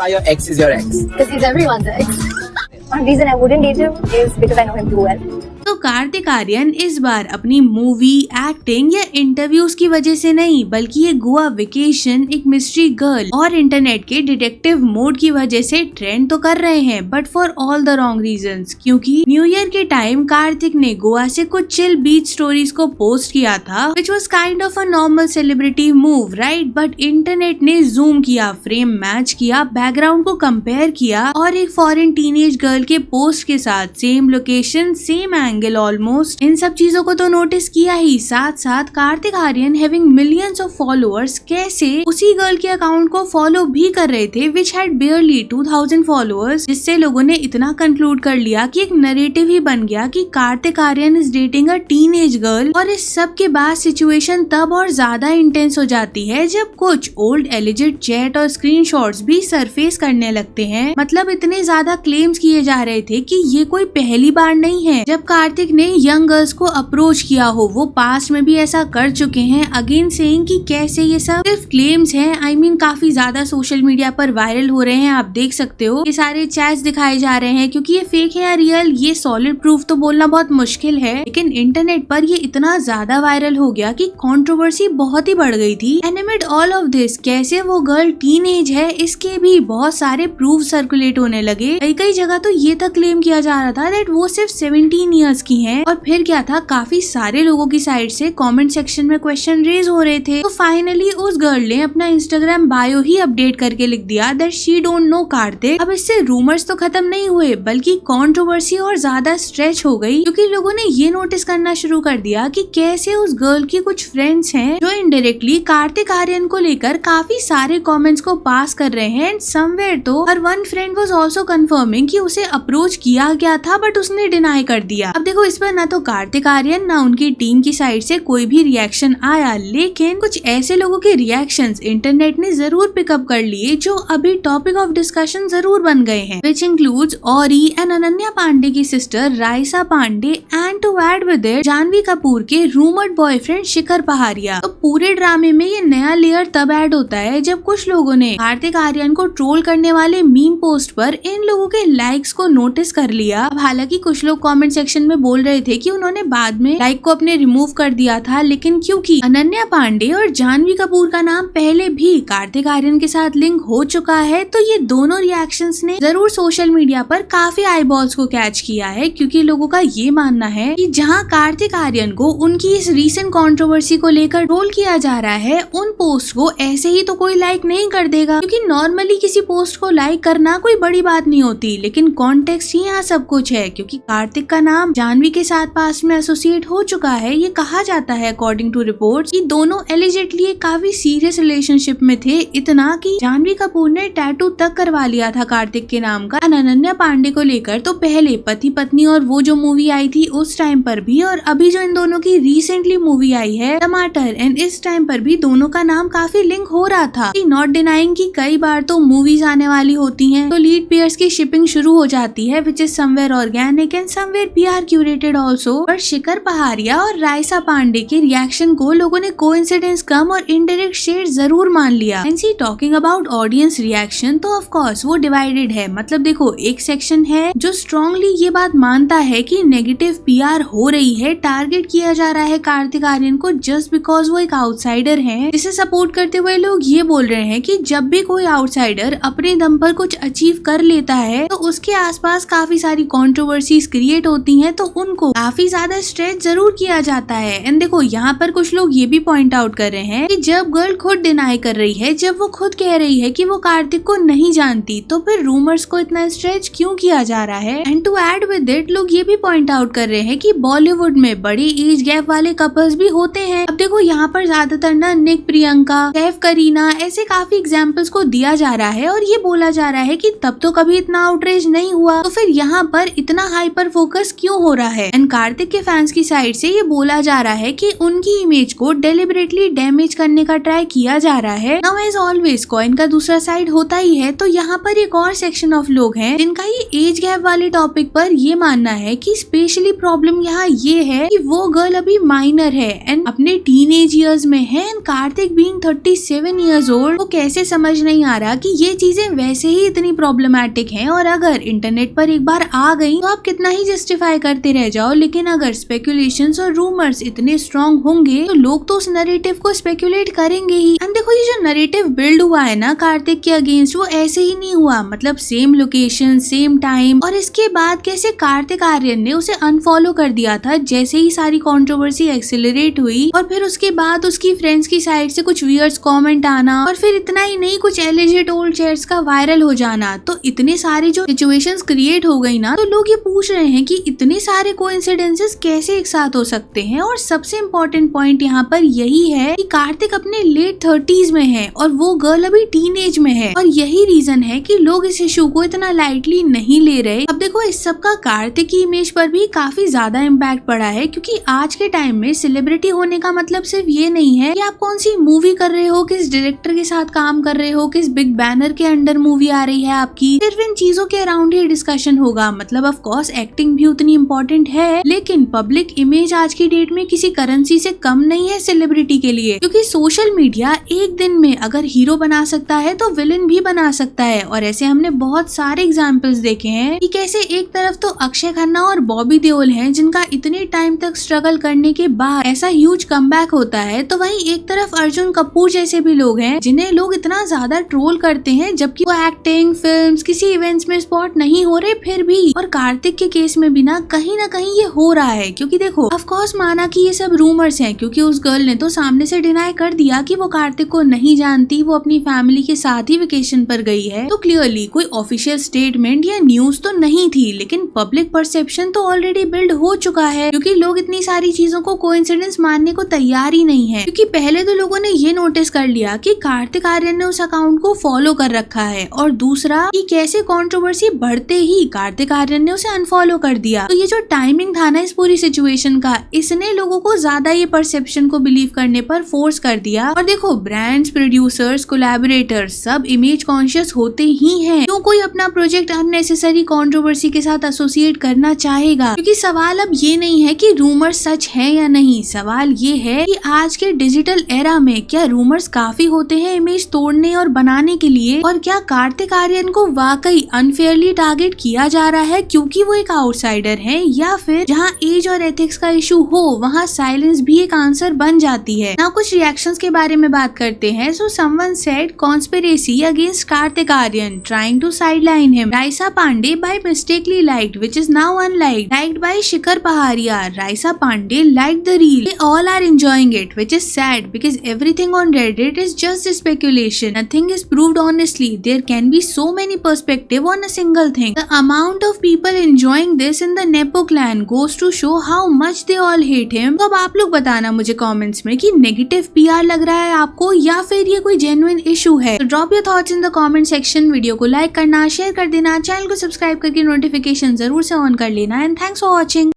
Why your ex is your ex? Because he's everyone's ex. One reason I wouldn't date him is because I know him too well. तो कार्तिक आर्यन इस बार अपनी movie, acting या interviews की वजह से नहीं, बल्कि ये गोवा वेकेशन, एक मिस्ट्री गर्ल और इंटरनेट के डिटेक्टिव मोड की वजह से ट्रेंड तो कर रहे हैं, but for all the wrong reasons. क्योंकि न्यू ईयर के टाइम कार्तिक ने गोवा से कुछ चिल बीच स्टोरीज को पोस्ट किया था, which was kind of a normal celebrity move, right? But internet ने जूम किया, फ्रेम मैच किया, बैकग्राउंड को कंपेयर किया और एक फॉरेन टीनेज गर्ल के पोस्ट के साथ same location, same angle almost, इन सब चीजों को तो नोटिस किया ही। साथ साथ Kartik Aaryan having millions of followers कैसे उसी गर्ल के अकाउंट को फॉलो भी कर रहे थे, विच हैड बेयरली 2000 फॉलोअर्स, जिससे लोगों ने इतना कंक्लूड कर लिया कि एक नरेटिव ही बन गया कि Kartik Aaryan is dating a teenage girl. और इस सब के बाद सिचुएशन तब और ज्यादा इंटेंस हो जाती है जब कुछ ओल्ड एलिजेड चैट और स्क्रीनशॉट्स भी सरफेस करने लगते हैं। मतलब इतने ज्यादा क्लेम्स किए जा रहे थे कि ये कोई पहली बार नहीं है जब कार्तिक ने यंग गर्ल्स को अप्रोच किया हो, वो पास्ट में भी ऐसा कर चुके हैं। अगेन सेइंग कि कैसे ये सब सिर्फ क्लेम्स हैं। आई मीन काफी ज्यादा सोशल मीडिया पर वायरल हो रहे हैं, आप देख सकते हो। ये सारे चैट्स दिखाए जा रहे हैं, क्योंकि ये फेक है या रियल ये सॉलिड प्रूफ तो बोलना बहुत मुश्किल है, लेकिन इंटरनेट पर ये इतना ज्यादा वायरल हो गया कि कंट्रोवर्सी बहुत ही बढ़ गई थी। And amid all of this, कैसे वो गर्ल टीनेज है, इसके भी बहुत सारे प्रूफ सर्कुलेट होने लगे। कई जगह तो ये तक क्लेम किया जा रहा था दैट वो सिर्फ 17 ईयर्स की है। और फिर क्या था, काफी सारे लोगों की साइड से कमेंट सेक्शन में क्वेश्चन रेज हो रहे थे। तो फाइनली उस गर्ल ने अपना इंस्टाग्राम बायो ही अपडेट करके लिख दिया that she don't know Kartik. अब इससे रूमर्स तो खत्म नहीं हुए, बल्कि कंट्रोवर्सी और ज्यादा स्ट्रेच हो गई, क्योंकि लोगों ने ये नोटिस करना शुरू कर दिया कि कैसे उस गर्ल की कुछ फ्रेंड्स हैं जो इनडायरेक्टली कार्तिक आर्यन को लेकर काफी सारे कमेंट्स को पास कर रहे हैं। एंड समवेयर तो हर one friend was also confirming कि उसे अप्रोच किया गया था, बट उसने डिनाई कर दिया। अब देखो, इस पर ना तो कार्तिक आर्यन ना उनकी टीम की साइड से कोई भी रिएक्शन आया, लेकिन कुछ ऐसे लोगों के रिएक्शंस इंटरनेट ने जरूर पिकअप कर लिए जो अभी टॉपिक ऑफ डिस्कशन जरूर बन गए हैं, which includes Orry and Ananya Panday की sister Raisa Panday and to add with it Janhvi Kapoor के रूमर्ड बॉयफ्रेंड शिखर पहाड़िया। तो पूरे ड्रामे में ये नया लेयर तब ऐड होता है जब कुछ लोगों ने कार्तिक आर्यन को ट्रोल करने वाले मीम पोस्ट पर इन लोगों के लाइक्स को नोटिस कर लिया। अब हालांकि कुछ लोग कमेंट सेक्शन में बोल रहे थे कि उन्होंने बाद में लाइक को अपने रिमूव कर दिया था, लेकिन क्योंकि अनन्या पांडे और जानवी कपूर का नाम पहले भी कार्तिक आर्यन के साथ लिंक हो चुका है, तो ये दोनों रिएक्शंस ने जरूर सोशल मीडिया पर काफी आईबॉल्स को कैच किया है। क्योंकि लोगों का ये मानना है कि जहां कार्तिक आर्यन को उनकी इस रीसेंट कंट्रोवर्सी को लेकर ट्रोल किया जा रहा है, उन पोस्ट को ऐसे ही तो कोई लाइक नहीं कर देगा, क्योंकि नॉर्मली किसी पोस्ट को लाइक करना कोई बड़ी बात नहीं होती, लेकिन कॉन्टेक्स्ट ही यहाँ सब कुछ है। क्योंकि कार्तिक का नाम जानवी के साथ पास्ट में एसोसिएट हो चुका है। ये कहा जाता है अकॉर्डिंग टू रिपोर्ट्स कि दोनों एलिजेटली एक काफी सीरियस रिलेशनशिप में थे, इतना कि जानवी कपूर ने टैटू तक करवा लिया था कार्तिक के नाम का। अनन्या पांडे को लेकर तो पहले पति पत्नी और वो जो मूवी आई थी उस टाइम पर भी, और अभी जो इन दोनों की रिसेंटली मूवी आई है टमाटर, एंड इस टाइम पर भी दोनों का नाम काफी लिंक हो रहा था। नॉट डिनाइंग कि कई बार तो मूवीज आने वाली होती हैं तो लीड पेयर्स की शिपिंग शुरू हो जाती है, which is somewhere organic and somewhere PR curated also. और शिखर पहाड़िया और राइसा पांडे के रिएक्शन को लोगों ने कोइंसिडेंस कम और इनडायरेक्ट शेड जरूर मान लिया। And see talking about audience reaction, तो ऑफ कोर्स वो डिवाइडेड है। मतलब देखो, एक सेक्शन है जो स्ट्रांगली ये बात मानता है कि नेगेटिव पीआर हो रही है, टारगेट किया जा रहा है कार्तिक आर्यन को जस्ट बिकॉज वो एक आउटसाइडर है। जिसे सपोर्ट करते हुए लोग ये बोल रहे हैं कि जब भी कोई आउटसाइडर अपने दम पर कुछ अचीव कर लेता है तो उसके आसपास काफी सारी कंट्रोवर्सीज क्रिएट होती हैं, तो उनको काफी ज्यादा स्ट्रेच जरूर किया जाता है। एंड देखो, यहाँ पर कुछ लोग ये भी पॉइंट आउट कर रहे हैं कि जब गर्ल खुद डिनाई कर रही है, जब वो खुद कह रही है कि वो कार्तिक को नहीं जानती, तो फिर रूमर्स को इतना स्ट्रेच क्यों किया जा रहा है। And to add with it, लोग ये भी पॉइंट आउट कर रहे हैं कि बॉलीवुड में बड़े एज गैप वाले कपल्स भी होते हैं। अब देखो, यहाँ पर ज्यादातर ना निक प्रियंका, सैफ करीना, ऐसे काफी एग्जाम्पल्स को दिया जा रहा है, और ये बोला जा रहा है कि तब तो कभी इतना आउटरेज नहीं हुआ, तो फिर यहाँ पर इतना हाइपर फोकस क्यों हो हो रहा है। एंड कार्तिक के फैंस की साइड से ये बोला जा रहा है कि उनकी इमेज को डेलिबरेटली डैमेज करने का ट्राई किया जा रहा है। नाउ एज ऑलवेज कॉइन का दूसरा साइड होता ही है, तो यहाँ पर एक और सेक्शन ऑफ लोग हैं जिनका ये एज गैप वाले टॉपिक पर ये मानना है कि स्पेशली प्रॉब्लम यहाँ ये है कि वो गर्ल अभी माइनर है एंड अपने टीनेज ईयर्स में है। And Kartik being 37 years old, वो कैसे समझ नहीं आ रहा कि ये चीजें वैसे ही इतनी प्रॉब्लमैटिक हैं और अगर इंटरनेट पर एक बार आ गई तो आप कितना ही जस्टिफाई करते रह जाओ, लेकिन अगर स्पेकुलेशंस और रूमर्स इतने स्ट्रॉन्ग होंगे तो लोग तो उस नैरेटिव को स्पेकुलेट करेंगे ही। एंड देखो ये जो नैरेटिव बिल्ड हुआ है ना कार्तिक के अगेंस्ट, वो ऐसे ही नहीं हुआ। मतलब सेम लोकेशन, सेम टाइम, और इसके बाद कैसे कार्तिक आर्यन ने उसे अनफॉलो कर दिया था जैसे ही सारी कंट्रोवर्सी एक्सेलरेट हुई, और फिर उसके बाद उसकी फ्रेंड्स की साइड से कुछ वियर्ड कमेंट आना, और फिर इतना ही नहीं कुछ एलिजेड ओल्ड चैट्स का वायरल हो जाना। तो इतने सारे जो सिचुएशंस क्रिएट हो गई ना, तो लोग ये पूछ रहे हैं कि इतने सारे कोइंसिडेंसेस कैसे एक साथ हो सकते हैं। और सबसे इम्पोर्टेंट पॉइंट यहाँ पर यही है कि कार्तिक अपने लेट 30s में है और वो गर्ल अभी टीनेज में है, और यही रीजन है कि लोग इस इशू को इतना लाइटली नहीं ले रहे। अब देखो इस सब का कार्तिक की इमेज पर भी काफी ज्यादा इम्पैक्ट पड़ा है, क्योंकि आज के टाइम में सेलिब्रिटी होने का मतलब सिर्फ ये नहीं है कि आप कौन सी मूवी कर रहे हो, किस डायरेक्टर के साथ काम कर रहे हो, किस बिग बैनर के अंडर मूवी आ रही है आपकी। सिर्फ इन चीजों के अराउंड ही डिस्कशन होगा। मतलब ऑफ कोर्स एक्टिंग भी उतनी इम्पोर्टेंट है, लेकिन पब्लिक इमेज आज की डेट में किसी करेंसी से कम नहीं है सेलिब्रिटी के लिए, क्योंकि सोशल मीडिया एक दिन में अगर हीरो बना सकता है तो विलन भी बना सकता है। और ऐसे हमने बहुत सारे एग्जाम्पल्स देखे हैं कि कैसे एक तरफ तो अक्षय खन्ना और बॉबी देओल हैं जिनका इतने टाइम तक स्ट्रगल करने के बाद ऐसा ह्यूज कमबैक होता है, तो वहीं एक तरफ अर्जुन कपूर जैसे भी लोग हैं जिन्हें लोग इतना ज्यादा ट्रोल करते हैं जबकि वो एक्टिंग, फिल्म्स, किसी इवेंट्स में स्पॉट नहीं हो रहे फिर भी। और कार्तिक के केस में भी ना कहीं ये हो रहा है, क्योंकि देखो ऑफ कोर्स माना कि ये सब रूमर्स हैं, क्योंकि उस गर्ल ने तो सामने से डिनाई कर दिया कि वो कार्तिक को नहीं जानती, वो अपनी फैमिली के साथ ही वेकेशन पर गई है। तो क्लियरली कोई ऑफिशियल स्टेटमेंट या न्यूज तो नहीं थी, लेकिन पब्लिक परसेप्शन तो ऑलरेडी बिल्ड हो चुका है, क्योंकि लोग इतनी सारी चीजों को कोइंसिडेंस मानने को तैयार ही नहीं है। क्योंकि पहले तो लोगों ने ये नोटिस कर लिया कि कार्तिक आर्यन ने उस अकाउंट को फॉलो कर रखा है, और दूसरा कि कैसे कंट्रोवर्सी बढ़ते ही कार्तिक आर्यन ने उसे अनफॉलो कर दिया। तो ये जो टाइमिंग था ना इस पूरी सिचुएशन का, इसने लोगों को ज्यादा ये परसेप्शन को बिलीव करने पर फोर्स कर दिया। और देखो ब्रांड्स, प्रोड्यूसर्स, कोलैबोरेटर्स सब इमेज कॉन्शियस होते ही हैं, क्यों कोई अपना प्रोजेक्ट अननेसेसरी कंट्रोवर्सी के साथ एसोसिएट करना चाहेगा। क्योंकि सवाल अब ये नहीं है कि रूमर्स सच है या नहीं, सवाल ये है कि आज के डिजिटल एरा में क्या रूमर्स काफी होते हैं इमेज तोड़ने और बनाने के लिए, और क्या कार्तिक आर्यन को वाकई अनफेयरली टारगेट किया जा रहा है क्योंकि वो एक आउटसाइडर है, या फिर जहाँ एज और एथिक्स का इशू हो वहाँ साइलेंस भी एक आंसर बन जाती है। ना कुछ रिएक्शंस के बारे में बात करते हैं। So someone said conspiracy against Kartik Aaryan trying to sideline him. Raisa Panday by mistakenly liked which is now unliked, liked by Shikhar Paharia. Raisa Pandey liked the reel. They all are enjoying it, which is sad because everything on Reddit is just speculation. Nothing is proved honestly. There can be so many perspectives on a single thing. The amount of people enjoying this in the Nepo clan goes to show how much they all hate him. तो अब आप लोग बताना मुझे comments में कि negative PR लग रहा है आपको या फिर ये कोई जेन्युइन इशू है। तो drop your thoughts in the comment section. Video को लाइक करना, शेयर कर देना, चैनल को सब्सक्राइब करके नोटिफिकेशन जरूर से ऑन कर लेना। And thanks for watching.